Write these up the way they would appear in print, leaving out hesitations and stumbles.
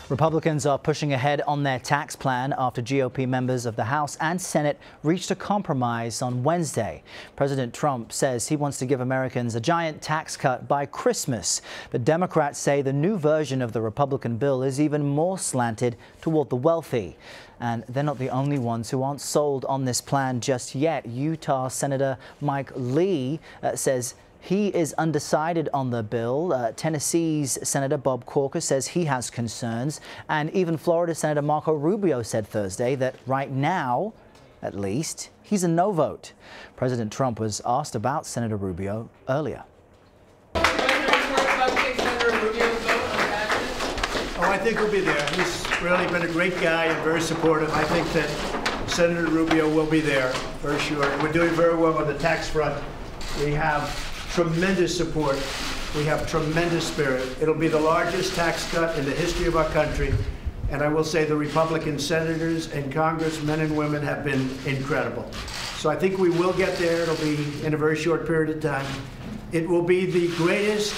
Republicans are pushing ahead on their tax plan after GOP members of the House and Senate reached a compromise on Wednesday. President Trump says he wants to give Americans a giant tax cut by Christmas. But Democrats say the new version of the Republican bill is even more slanted toward the wealthy. And they're not the only ones who aren't sold on this plan just yet. Utah Senator Mike Lee says he is undecided on the bill. Tennessee's Senator Bob Corker says he has concerns. And even Florida Senator Marco Rubio said Thursday that right now, at least, he's a no vote. President Trump was asked about Senator Rubio earlier. I think he'll be there. He's really been a great guy and very supportive. I think that Senator Rubio will be there for sure. We're doing very well on the tax front. We have tremendous support. We have tremendous spirit. It'll be the largest tax cut in the history of our country. And I will say the Republican senators and congressmen and women have been incredible. So I think we will get there. It'll be in a very short period of time. It will be the greatest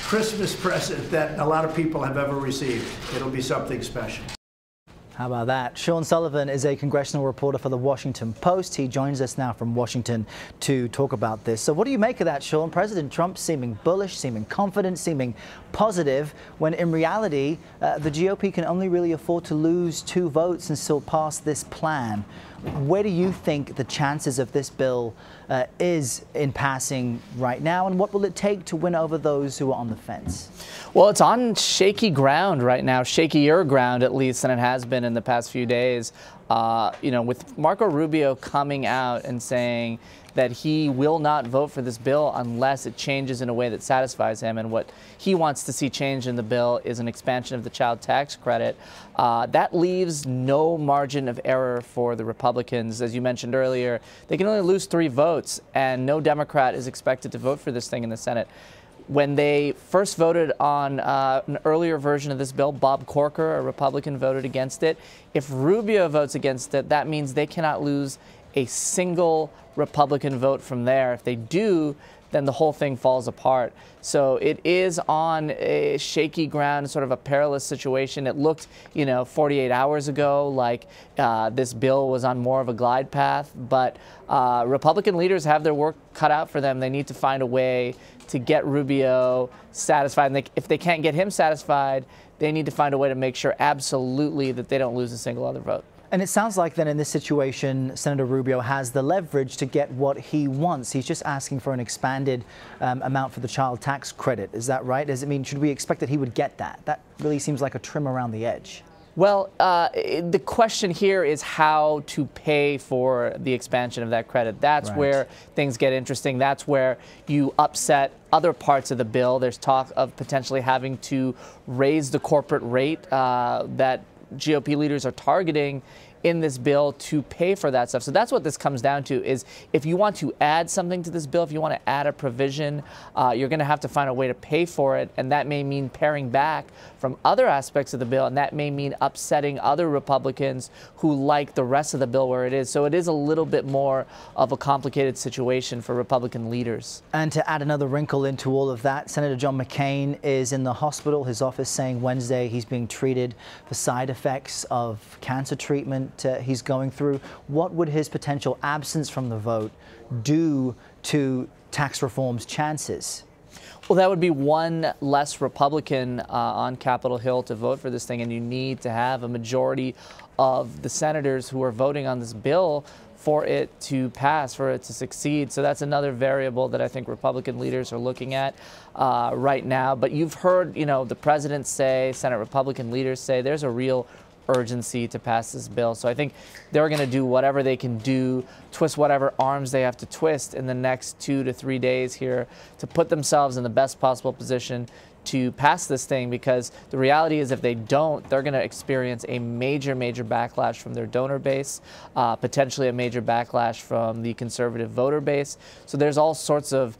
Christmas present that a lot of people have ever received. It'll be something special. How about that? Sean Sullivan is a congressional reporter for the Washington Post. He joins us now from Washington to talk about this. So what do you make of that, Sean? President Trump seeming bullish, seeming confident, seeming positive, when in reality, the GOP can only really afford to lose 2 votes and still pass this plan. Where do you think the chances of this bill is in passing right now, and what will it take to win over those who are on the fence? Well, it's on shaky ground right now, shakier ground at least than it has been in the past few days. With Marco Rubio coming out and saying that he will not vote for this bill unless it changes in a way that satisfies him. And what he wants to see changed in the bill is an expansion of the child tax credit. That leaves no margin of error for the Republicans. As you mentioned earlier, they can only lose 3 votes, and no Democrat is expected to vote for this thing in the Senate. When they first voted on an earlier version of this bill, Bob Corker, a Republican, voted against it. If Rubio votes against it, that means they cannot lose a single Republican vote from there. If they do, then the whole thing falls apart. So it is on a shaky ground, sort of a perilous situation. It looked, 48 hours ago like this bill was on more of a glide path, but Republican leaders have their work cut out for them. They need to find a way to get Rubio satisfied. And if they can't get him satisfied, they need to find a way to make sure absolutely that they don't lose a single other vote. And it sounds like then in this situation, Senator Rubio has the leverage to get what he wants. He's just asking for an expanded amount for the child tax credit. Is that right? Should we expect that he would get that? That really seems like a trim around the edge. Well, the question here is how to pay for the expansion of that credit. That's where things get interesting. That's where you upset other parts of the bill. There's talk of potentially having to raise the corporate rate that GOP leaders are targeting in this bill to pay for that stuff. So that's what this comes down to, is if you want to add something to this bill, if you want to add a provision, you're going to have to find a way to pay for it. And that may mean paring back from other aspects of the bill. And that may mean upsetting other Republicans who like the rest of the bill where it is. So it is a little bit more of a complicated situation for Republican leaders. And to add another wrinkle into all of that, Senator John McCain is in the hospital. His office saying Wednesday he's being treated for side effects of cancer treatment he's going through. What would his potential absence from the vote do to tax reform's chances? Well, that would be one less Republican on Capitol Hill to vote for this thing, and you need to have a majority of the senators who are voting on this bill for it to pass, for it to succeed. So that's another variable that I think Republican leaders are looking at right now. But you've heard, the president say, Senate Republican leaders say, there's a real urgency to pass this bill. So I think they're going to do whatever they can do, twist whatever arms they have to twist in the next 2 to 3 days here to put themselves in the best possible position to pass this thing, because the reality is if they don't, they're going to experience a major backlash from their donor base, potentially a major backlash from the conservative voter base. So there's all sorts of,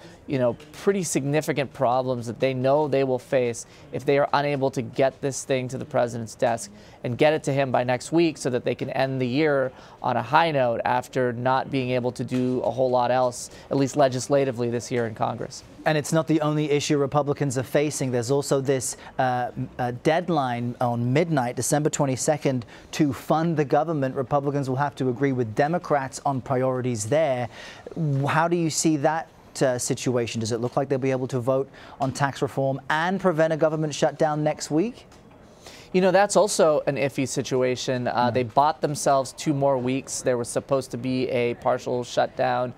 pretty significant problems that they know they will face if they are unable to get this thing to the president's desk and get it to him by next week so that they can end the year on a high note after not being able to do a whole lot else, at least legislatively this year in Congress. And it's not the only issue Republicans are facing. There's also this deadline on midnight, December 22nd, to fund the government. Republicans will have to agree with Democrats on priorities there. How do you see that situation? Does it look like they'll be able to vote on tax reform and prevent a government shutdown next week? You know, that's also an iffy situation. They bought themselves 2 more weeks. There was supposed to be a partial shutdown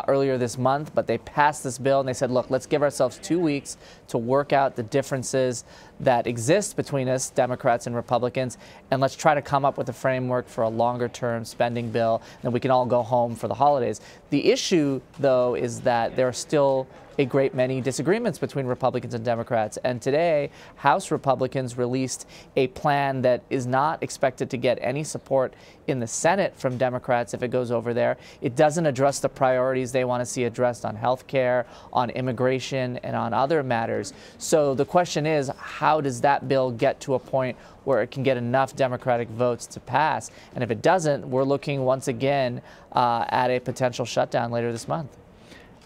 earlier this month, but they passed this bill and they said, look, let's give ourselves 2 weeks to work out the differences that exist between us, Democrats and Republicans, and let's try to come up with a framework for a longer-term spending bill, and we can all go home for the holidays. The issue, though, is that there are still a great many disagreements between Republicans and Democrats. And today, House Republicans released a plan that is not expected to get any support in the Senate from Democrats if it goes over there. It doesn't address the priorities they want to see addressed on health care, on immigration, and on other matters. So the question is, how does that bill get to a point where it can get enough Democratic votes to pass? And if it doesn't, we're looking once again at a potential shutdown later this month.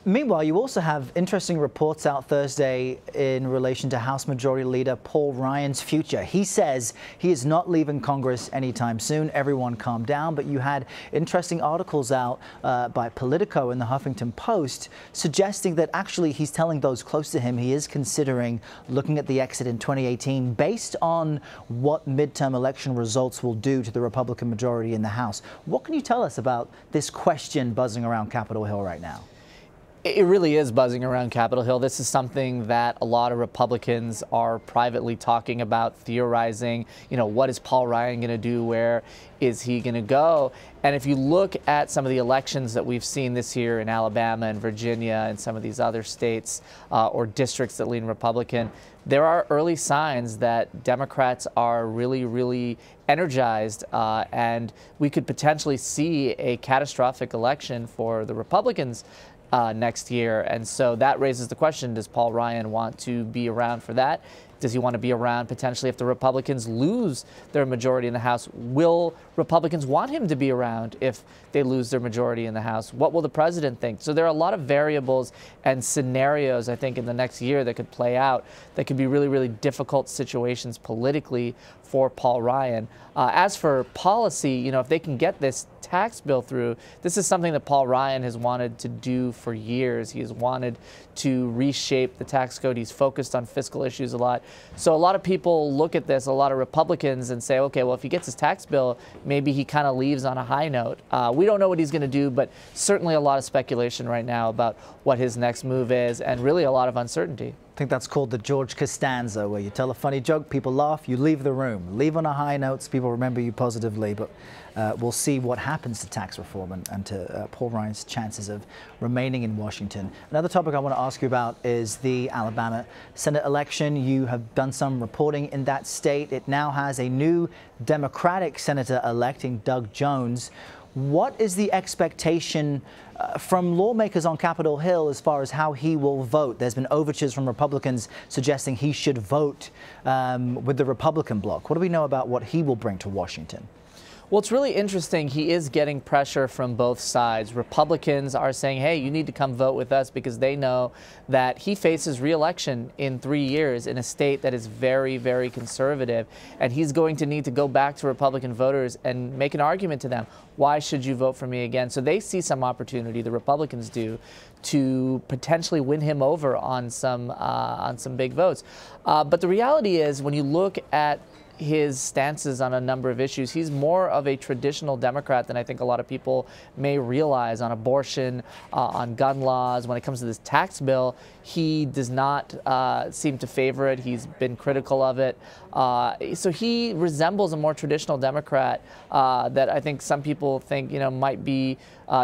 Meanwhile, you also have interesting reports out Thursday in relation to House Majority Leader Paul Ryan's future. He says he is not leaving Congress anytime soon. Everyone calm down. But you had interesting articles out by Politico and the Huffington Post suggesting that actually he's telling those close to him he is considering looking at the exit in 2018 based on what midterm election results will do to the Republican majority in the House. What can you tell us about this question buzzing around Capitol Hill right now? It really is buzzing around Capitol Hill. This is something that a lot of Republicans are privately talking about, theorizing, you know, what is Paul Ryan going to do? Where is he going to go? And if you look at some of the elections that we've seen this year in Alabama and Virginia and some of these other states or districts that lean Republican, there are early signs that Democrats are really, really energized, and we could potentially see a catastrophic election for the Republicans next year. And so that raises the question, does Paul Ryan want to be around for that? Does he want to be around potentially if the Republicans lose their majority in the House? Will Republicans want him to be around if they lose their majority in the House? What will the president think? So there are a lot of variables and scenarios, I think, in the next year that could play out that could be really, really difficult situations politically for Paul Ryan. As for policy, you know, if they can get this tax bill through, this is something that Paul Ryan has wanted to do for years. He has wanted to reshape the tax code. He's focused on fiscal issues a lot. So a lot of people look at this, a lot of Republicans, and say, okay, well, if he gets his tax bill, maybe he kind of leaves on a high note. We don't know what he's going to do, but certainly a lot of speculation right now about what his next move is, and really a lot of uncertainty. I think that's called the George Costanza, where you tell a funny joke, people laugh, you leave the room. Leave on a high note, so people remember you positively. But we'll see what happens to tax reform and to Paul Ryan's chances of remaining in Washington. Another topic I want to ask you about is the Alabama Senate election. You have done some reporting in that state. It now has a new Democratic senator electing Doug Jones. What is the expectation from lawmakers on Capitol Hill as far as how he will vote? There's been overtures from Republicans suggesting he should vote with the Republican bloc. What do we know about what he will bring to Washington? Well, it's really interesting. He is getting pressure from both sides. Republicans are saying, hey, you need to come vote with us because they know that he faces re-election in 3 years in a state that is very, very conservative. And he's going to need to go back to Republican voters and make an argument to them. Why should you vote for me again? So they see some opportunity, the Republicans do, to potentially win him over on some big votes. But the reality is, when you look at his stances on a number of issues, he's more of a traditional Democrat than I think a lot of people may realize. On abortion, on gun laws, when it comes to this tax bill, he does not seem to favor it. He's been critical of it. So he resembles a more traditional Democrat that I think some people think, you know, might be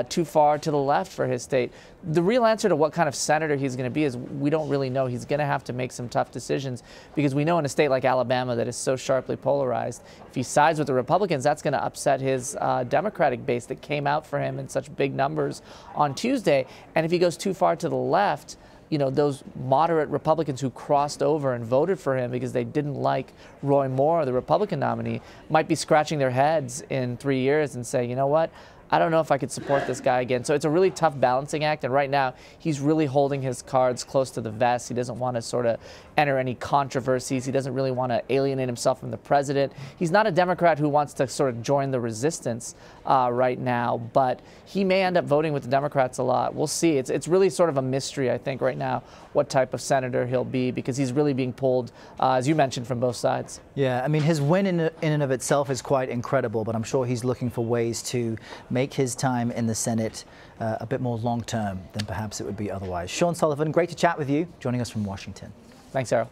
too far to the left for his state. The real answer to what kind of senator he's going to be is we don't really know. He's going to have to make some tough decisions because we know in a state like Alabama that is so sharply polarized, if he sides with the Republicans, that's going to upset his Democratic base that came out for him in such big numbers on Tuesday. And if he goes too far to the left, you know, those moderate Republicans who crossed over and voted for him because they didn't like Roy Moore, the Republican nominee, might be scratching their heads in 3 years and say, you know what, I don't know if I could support this guy again. So it's a really tough balancing act. And right now, he's really holding his cards close to the vest. He doesn't want to sort of enter any controversies. He doesn't really want to alienate himself from the president. He's not a Democrat who wants to sort of join the resistance right now, but he may end up voting with the Democrats a lot. We'll see. It's really sort of a mystery, I think, right now, what type of senator he'll be, because he's really being pulled, as you mentioned, from both sides. Yeah, I mean, his win in and of itself is quite incredible, but I'm sure he's looking for ways to make his time in the Senate a bit more long-term than perhaps it would be otherwise. Sean Sullivan, great to chat with you, joining us from Washington. Thanks, Errol.